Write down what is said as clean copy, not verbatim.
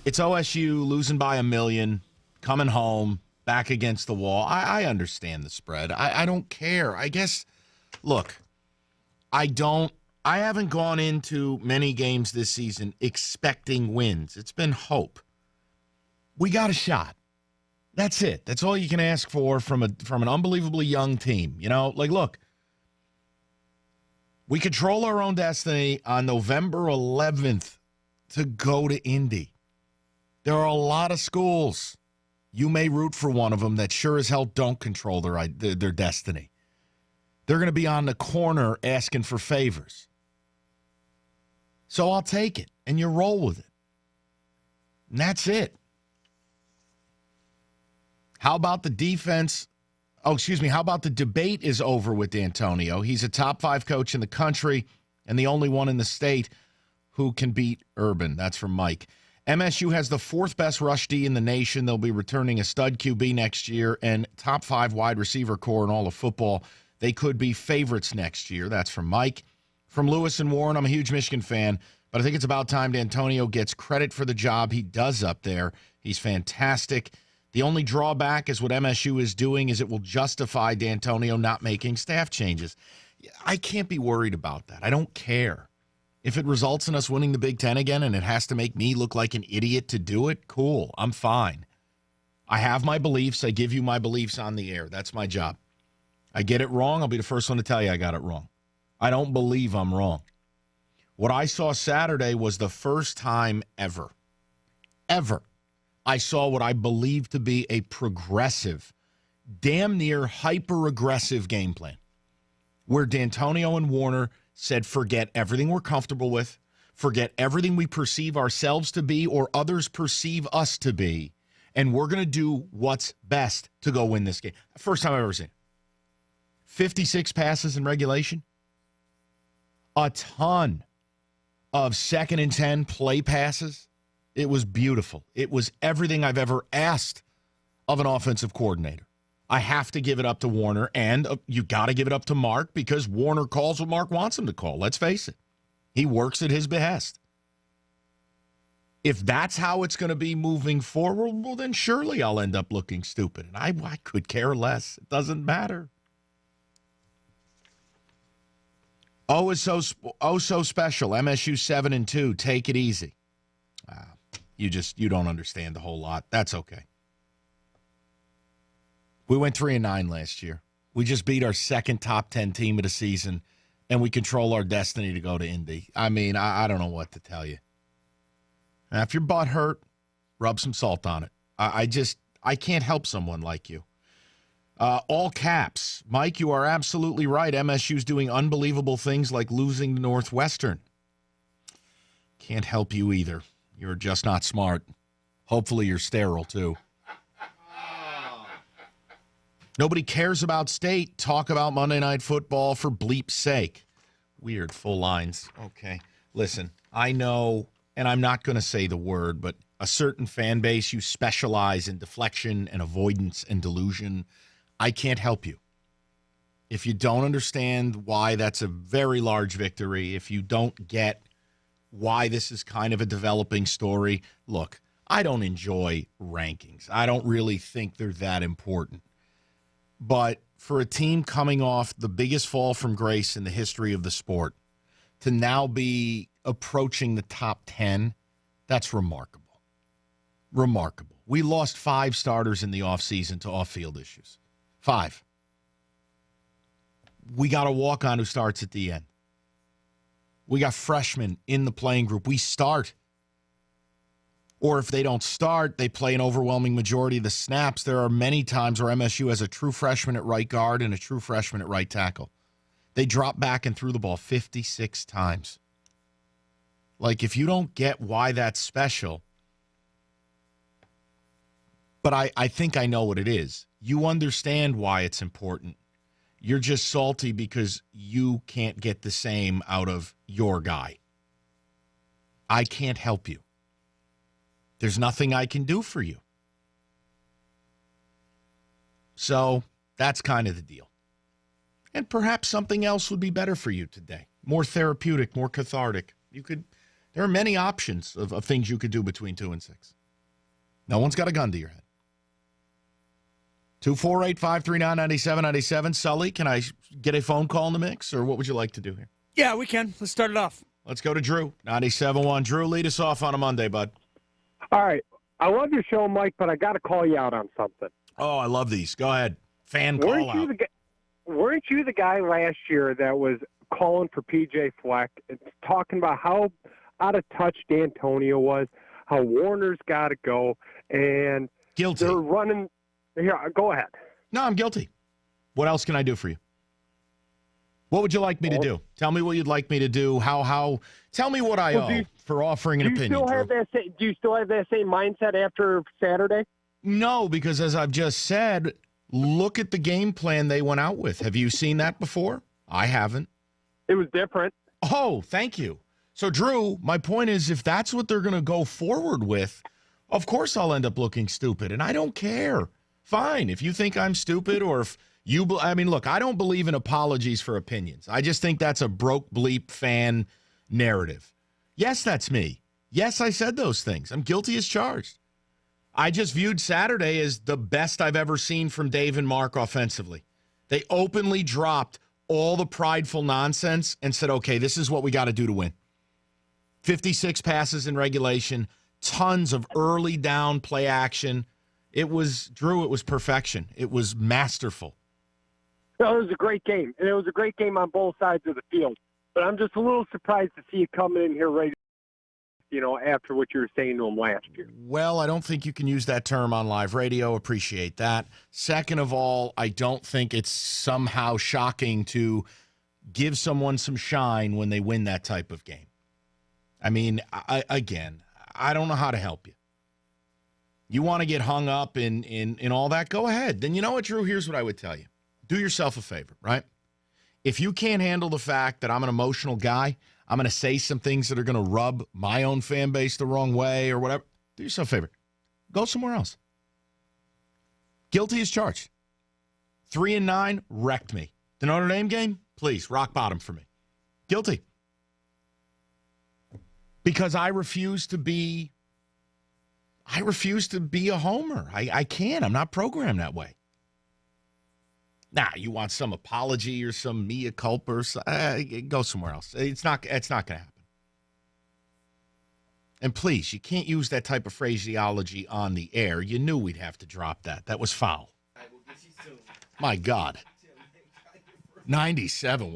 It's OSU losing by 1,000,000, coming home, back against the wall. I understand the spread. I don't care. I guess, look, I haven't gone into many games this season expecting wins. It's been hope. We got a shot. That's it. That's all you can ask for from an unbelievably young team. You know, like, look, we control our own destiny on November 11th to go to Indy. There are a lot of schools. You may root for one of them that sure as hell don't control their destiny. They're going to be on the corner asking for favors. So I'll take it, and you roll with it. And that's it. How about the defense? How about the debate is over with D'Antonio? He's a top 5 coach in the country and the only one in the state who can beat Urban. That's from Mike. MSU has the 4th best rush D in the nation. They'll be returning a stud QB next year and top 5 wide receiver core in all of football. They could be favorites next year. That's from Mike. From Lewis and Warren, I'm a huge Michigan fan, but I think it's about time D'Antonio gets credit for the job he does up there. He's fantastic. The only drawback is what MSU is doing is it will justify D'Antonio not making staff changes. I can't be worried about that. I don't care. If it results in us winning the Big Ten again and it has to make me look like an idiot to do it, cool. I'm fine. I have my beliefs. I give you my beliefs on the air. That's my job. I get it wrong. I'll be the first one to tell you I got it wrong. I don't believe I'm wrong. What I saw Saturday was the first time ever, I saw what I believe to be a progressive, damn near hyper-aggressive game plan where D'Antonio and Warner said, forget everything we're comfortable with, forget everything we perceive ourselves to be or others perceive us to be, and we're going to do what's best to go win this game. First time I've ever seen it. 56 passes in regulation. A ton of 2nd and 10 play passes. It was beautiful. It was everything I've ever asked of an offensive coordinator. I have to give it up to Warner, and you got to give it up to Mark because Warner calls what Mark wants him to call. Let's face it. He works at his behest. If that's how it's going to be moving forward, well, then surely I'll end up looking stupid. And I could care less. It doesn't matter. Oh, is so special. MSU 7-2. Take it easy. You don't understand the whole lot. That's okay. We went 3-9 last year. We just beat our second top 10 team of the season, and we control our destiny to go to Indy. I mean, I don't know what to tell you. Now, if your butt hurt, rub some salt on it. I can't help someone like you. All caps. Mike, you are absolutely right. MSU's doing unbelievable things like losing to Northwestern. Can't help you either. You're just not smart. Hopefully you're sterile, too. Nobody cares about state. Talk about Monday Night Football for bleep's sake. Weird, full lines. Okay. Listen, I know, and I'm not going to say the word, but a certain fan base, you specialize in deflection and avoidance and delusion. I can't help you. If you don't understand why that's a very large victory, if you don't get why this is kind of a developing story, look, I don't enjoy rankings. I don't really think they're that important. But for a team coming off the biggest fall from grace in the history of the sport to now be approaching the top 10, that's remarkable. Remarkable. We lost 5 starters in the offseason to off-field issues. 5. We got a walk-on who starts at the end. We got freshmen in the playing group. We start. Or if they don't start, they play an overwhelming majority of the snaps. There are many times where MSU has a true freshman at right guard and a true freshman at right tackle. They dropped back and threw the ball 56 times. Like, if you don't get why that's special, but I think I know what it is. You understand why it's important. You're just salty because you can't get the same out of your guy. I can't help you. There's nothing I can do for you. So that's kind of the deal. And perhaps something else would be better for you today. More therapeutic, more cathartic. You could There are many options of things you could do between 2 and 6. No one's got a gun to your head. 248-539-9797. Sully, can I get a phone call in the mix, or what would you like to do here? Yeah, we can. Let's start it off. Let's go to Drew, 97.1. Drew, lead us off on a Monday, bud. All right. I love your show, Mike, but I got to call you out on something. Oh, I love these. Go ahead. Fan call out. Weren't you the guy last year that was calling for P.J. Fleck and talking about how out of touch D'Antonio was, how Warner's got to go, and Guilty. they're running – here, go ahead. No, I'm guilty. What else can I do for you? What would you like me to do? Tell me what you'd like me to do. Tell me what I owe for offering an opinion. Do you still have that same mindset after Saturday? No, because as I've just said, look at the game plan they went out with. Have you seen that before? I haven't. It was different. Oh, thank you. So, Drew, my point is, if that's what they're going to go forward with, of course I'll end up looking stupid, and I don't care. Fine. If you think I'm stupid, or if you, look, I don't believe in apologies for opinions. I just think that's a broke bleep fan narrative. Yes, that's me. Yes, I said those things. I'm guilty as charged. I just viewed Saturday as the best I've ever seen from Dave and Mark offensively. They openly dropped all the prideful nonsense and said, okay, this is what we got to do to win. 56 passes in regulation, tons of early down play action. It was perfection. It was masterful. No, it was a great game, and it was a great game on both sides of the field. But I'm just a little surprised to see you coming in here right, after what you were saying to him last year. Well, I don't think you can use that term on live radio. Appreciate that. Second of all, I don't think it's somehow shocking to give someone some shine when they win that type of game. I mean, I don't know how to help you. You want to get hung up in all that? Go ahead. Then you know what, Drew? Here's what I would tell you. Do yourself a favor, right? If you can't handle the fact that I'm an emotional guy, I'm going to say some things that are going to rub my own fan base the wrong way or whatever, do yourself a favor. Go somewhere else. Guilty as charged. 3-9 wrecked me. The Notre Dame game, please, rock bottom for me. Guilty. Because I refuse to be a homer. I can't. I'm not programmed that way. Now, you want some apology or some mea culpa or go somewhere else. It's not going to happen. And please, you can't use that type of phraseology on the air. You knew we'd have to drop that. That was foul. My God. 97-1.